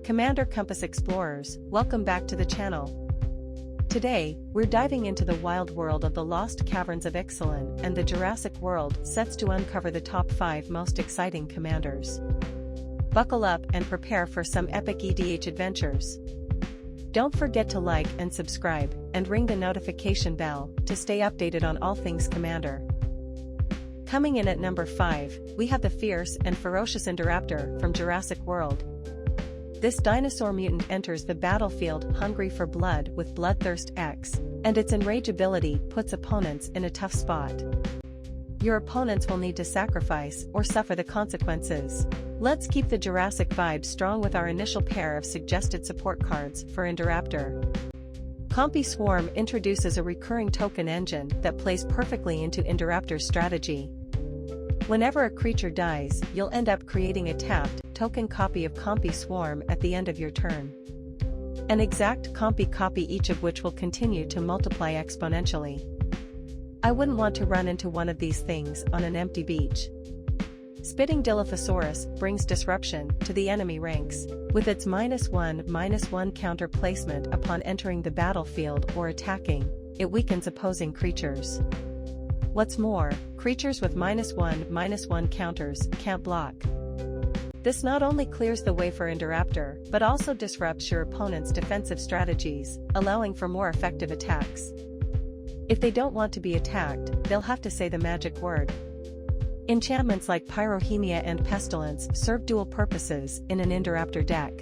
Commander Compass Explorers, welcome back to the channel. Today, we're diving into the wild world of the lost caverns of Ixalan, and the Jurassic world sets to uncover the top 5 most exciting commanders. Buckle up and prepare for some epic EDH adventures. Don't forget to like and subscribe, and ring the notification bell to stay updated on all things Commander. Coming in at number 5, we have the fierce and ferocious Indoraptor from Jurassic World. This dinosaur mutant enters the battlefield hungry for blood with Bloodthirst X, and its enrage ability puts opponents in a tough spot. Your opponents will need to sacrifice or suffer the consequences. Let's keep the Jurassic vibe strong with our initial pair of suggested support cards for Indoraptor. Compy Swarm introduces a recurring token engine that plays perfectly into Indoraptor's strategy. Whenever a creature dies, you'll end up creating a tapped, token copy of Compy Swarm at the end of your turn. An exact Compy copy each of which will continue to multiply exponentially. I wouldn't want to run into one of these things on an empty beach. Spitting Dilophosaurus brings disruption to the enemy ranks, with its -1/-1 counter placement upon entering the battlefield or attacking. It weakens opposing creatures. What's more, creatures with -1/-1 counters can't block. This not only clears the way for Indoraptor, but also disrupts your opponent's defensive strategies, allowing for more effective attacks. If they don't want to be attacked, they'll have to say the magic word. Enchantments like Pyrohemia and Pestilence serve dual purposes in an Indoraptor deck.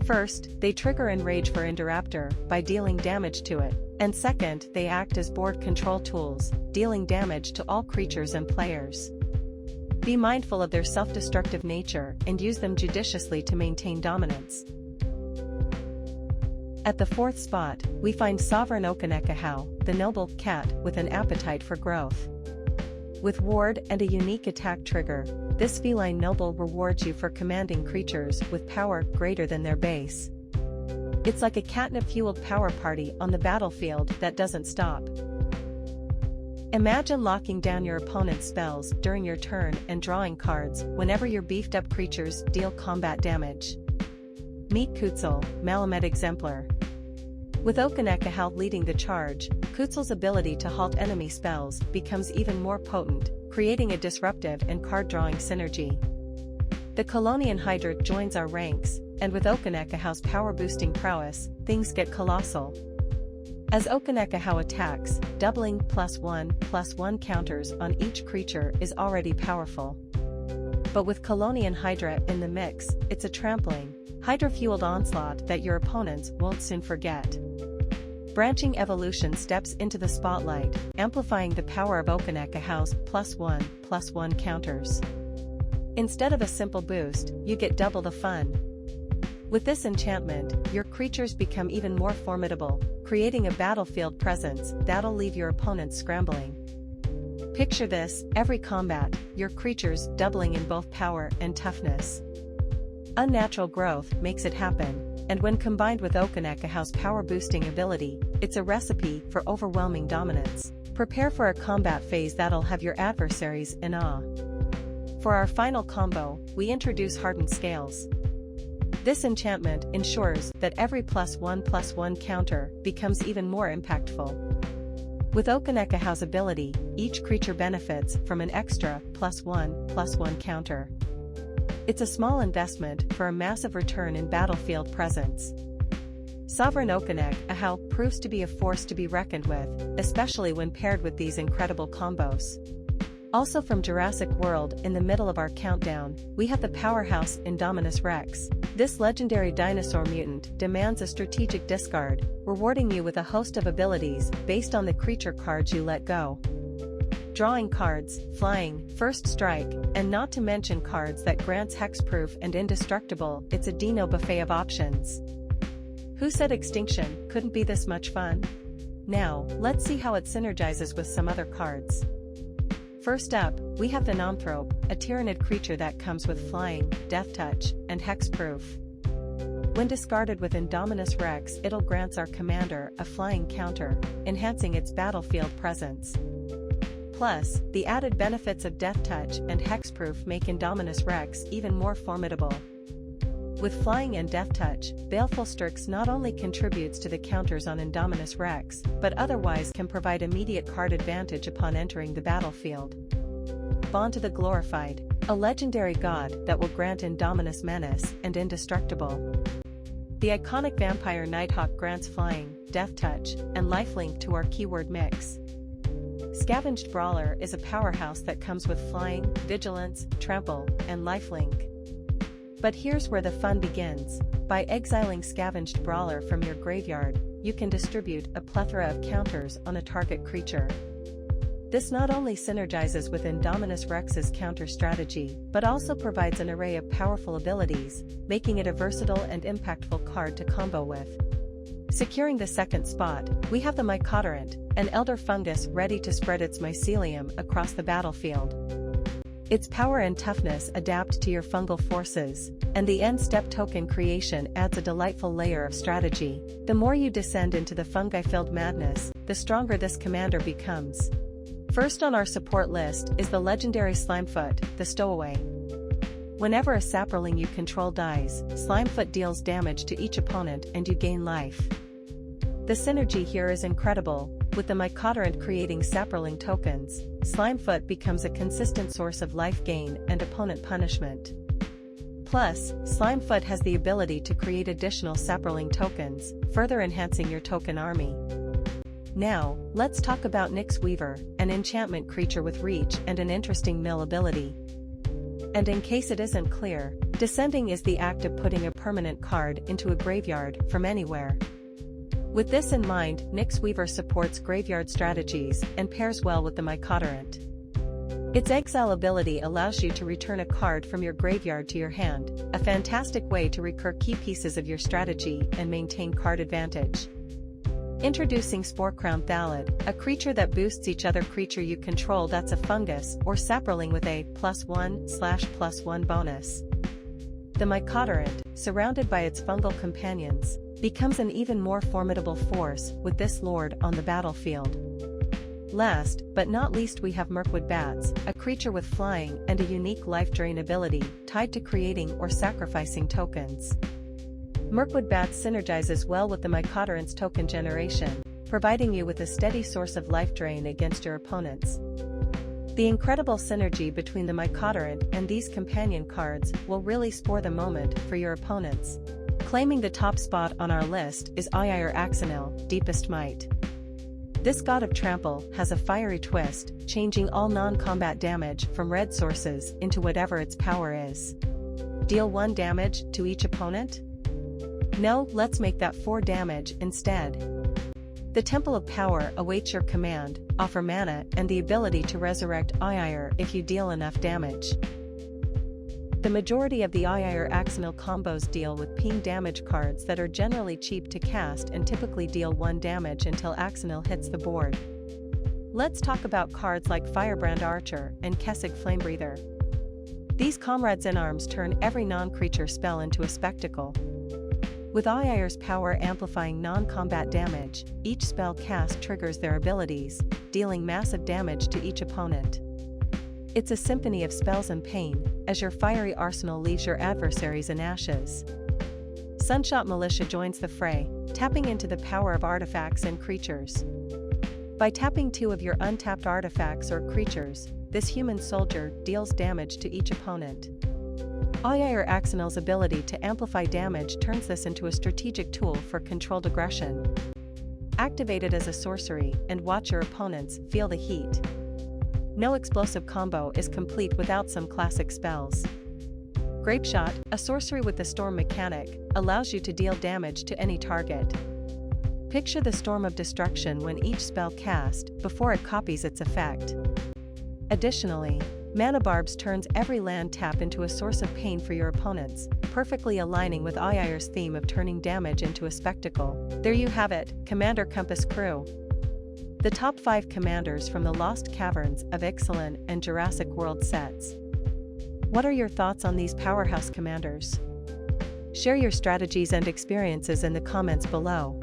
First, they trigger Enrage for Indoraptor by dealing damage to it, and second, they act as board control tools, dealing damage to all creatures and players. Be mindful of their self-destructive nature and use them judiciously to maintain dominance. At the 4th spot, we find Sovereign Okinec Ahau, the noble cat with an appetite for growth. With Ward and a unique attack trigger, this feline noble rewards you for commanding creatures with power greater than their base. It's like a catnip-fueled power party on the battlefield that doesn't stop. Imagine locking down your opponent's spells during your turn and drawing cards whenever your beefed-up creatures deal combat damage. Meet Kutzel, Malamet Exemplar. With Okinec Ahau leading the charge, Kutzel's ability to halt enemy spells becomes even more potent, creating a disruptive and card-drawing synergy. The Colonian Hydra joins our ranks, and with Okinec Ahau's power-boosting prowess, things get colossal. As Okinec Ahau attacks, doubling +1/+1 counters on each creature is already powerful. But with Colonian Hydra in the mix, it's a trampling, Hydra-fueled onslaught that your opponents won't soon forget. Branching Evolution steps into the spotlight, amplifying the power of Okinec Ahau's +1/+1 counters. Instead of a simple boost, you get double the fun. With this enchantment, your creatures become even more formidable, creating a battlefield presence that'll leave your opponents scrambling. Picture this: every combat, your creatures doubling in both power and toughness. Unnatural growth makes it happen, and when combined with Okinec Ahau's power-boosting ability, it's a recipe for overwhelming dominance. Prepare for a combat phase that'll have your adversaries in awe. For our final combo, we introduce Hardened Scales. This enchantment ensures that every +1/+1 counter becomes even more impactful. With Okinec Ahau's ability, each creature benefits from an extra +1/+1 counter. It's a small investment for a massive return in battlefield presence. Sovereign Okinec Ahau proves to be a force to be reckoned with, especially when paired with these incredible combos. Also from Jurassic World, in the middle of our countdown, we have the powerhouse Indominus Rex. This legendary dinosaur mutant demands a strategic discard, rewarding you with a host of abilities based on the creature cards you let go. Drawing cards, flying, first strike, and not to mention cards that grants hexproof and indestructible. It's a dino buffet of options. Who said extinction couldn't be this much fun? Now, let's see how it synergizes with some other cards. First up, we have the Nomthrope, a Tyrannid creature that comes with flying, death touch, and hexproof. When discarded with Indominus Rex, it'll grants our commander a flying counter, enhancing its battlefield presence. Plus, the added benefits of death touch and hexproof make Indominus Rex even more formidable. With Flying and Death Touch, Baleful Strix not only contributes to the counters on Indominus Rex, but otherwise can provide immediate card advantage upon entering the battlefield. Bond to the Glorified, a legendary god that will grant Indominus Menace and Indestructible. The iconic Vampire Nighthawk grants Flying, Death Touch, and Lifelink to our keyword mix. Scavenged Brawler is a powerhouse that comes with Flying, Vigilance, Trample, and Lifelink. But here's where the fun begins. By exiling Scavenged Brawler from your graveyard, you can distribute a plethora of counters on a target creature. This not only synergizes with Indominus Rex's counter strategy, but also provides an array of powerful abilities, making it a versatile and impactful card to combo with. Securing the second spot, we have the Mycotyrant, an elder fungus ready to spread its mycelium across the battlefield. Its power and toughness adapt to your fungal forces, and the end-step token creation adds a delightful layer of strategy. The more you descend into the fungi-filled madness, the stronger this commander becomes. First on our support list is the legendary Slimefoot, the Stowaway. Whenever a sapperling you control dies, Slimefoot deals damage to each opponent and you gain life. The synergy here is incredible. With the Mycotyrant creating sapperling tokens, Slimefoot becomes a consistent source of life gain and opponent punishment. Plus, Slimefoot has the ability to create additional sapperling tokens, further enhancing your token army. Now, let's talk about Nyx Weaver, an enchantment creature with reach and an interesting mill ability. And in case it isn't clear, descending is the act of putting a permanent card into a graveyard from anywhere. With this in mind, Nyx Weaver supports graveyard strategies and pairs well with the Mycotyrant. Its exile ability allows you to return a card from your graveyard to your hand, a fantastic way to recur key pieces of your strategy and maintain card advantage. Introducing Sporecrown Thalid, a creature that boosts each other creature you control that's a fungus or sapperling with a +1/+1 bonus. The Mycotyrant, surrounded by its fungal companions, becomes an even more formidable force with this lord on the battlefield. Last, but not least, we have Mirkwood Bats, a creature with flying and a unique life drain ability, tied to creating or sacrificing tokens. Mirkwood Bats synergizes well with the Mycotyrant's token generation, providing you with a steady source of life drain against your opponents. The incredible synergy between the Mycotyrant and these companion cards will really score the moment for your opponents. Claiming the top spot on our list is Ojer Axonil, Deepest Might. This god of trample has a fiery twist, changing all non-combat damage from red sources into whatever its power is. Deal 1 damage to each opponent? No, let's make that 4 damage instead. The Temple of Power awaits your command, offer mana and the ability to resurrect Ojer if you deal enough damage. The majority of the Ojer Axonil combos deal with ping damage cards that are generally cheap to cast and typically deal 1 damage until Axonil hits the board. Let's talk about cards like Firebrand Archer and Kessig Flamebreather. These comrades in arms turn every non-creature spell into a spectacle. With Ojer's power amplifying non-combat damage, each spell cast triggers their abilities, dealing massive damage to each opponent. It's a symphony of spells and pain, as your fiery arsenal leaves your adversaries in ashes. Sunshot Militia joins the fray, tapping into the power of artifacts and creatures. By tapping 2 of your untapped artifacts or creatures, this human soldier deals damage to each opponent. Ojer Axonil's ability to amplify damage turns this into a strategic tool for controlled aggression. Activate it as a sorcery and watch your opponents feel the heat. No explosive combo is complete without some classic spells. Grapeshot, a sorcery with the storm mechanic, allows you to deal damage to any target. Picture the storm of destruction when each spell cast before it copies its effect. Additionally, Mana Barbs turns every land tap into a source of pain for your opponents, perfectly aligning with Ojer's theme of turning damage into a spectacle. There you have it, Commander Compass Crew. The top 5 commanders from the Lost Caverns of Ixalan and Jurassic World sets. What are your thoughts on these powerhouse commanders? Share your strategies and experiences in the comments below.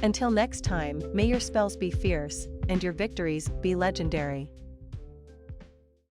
Until next time, may your spells be fierce, and your victories be legendary.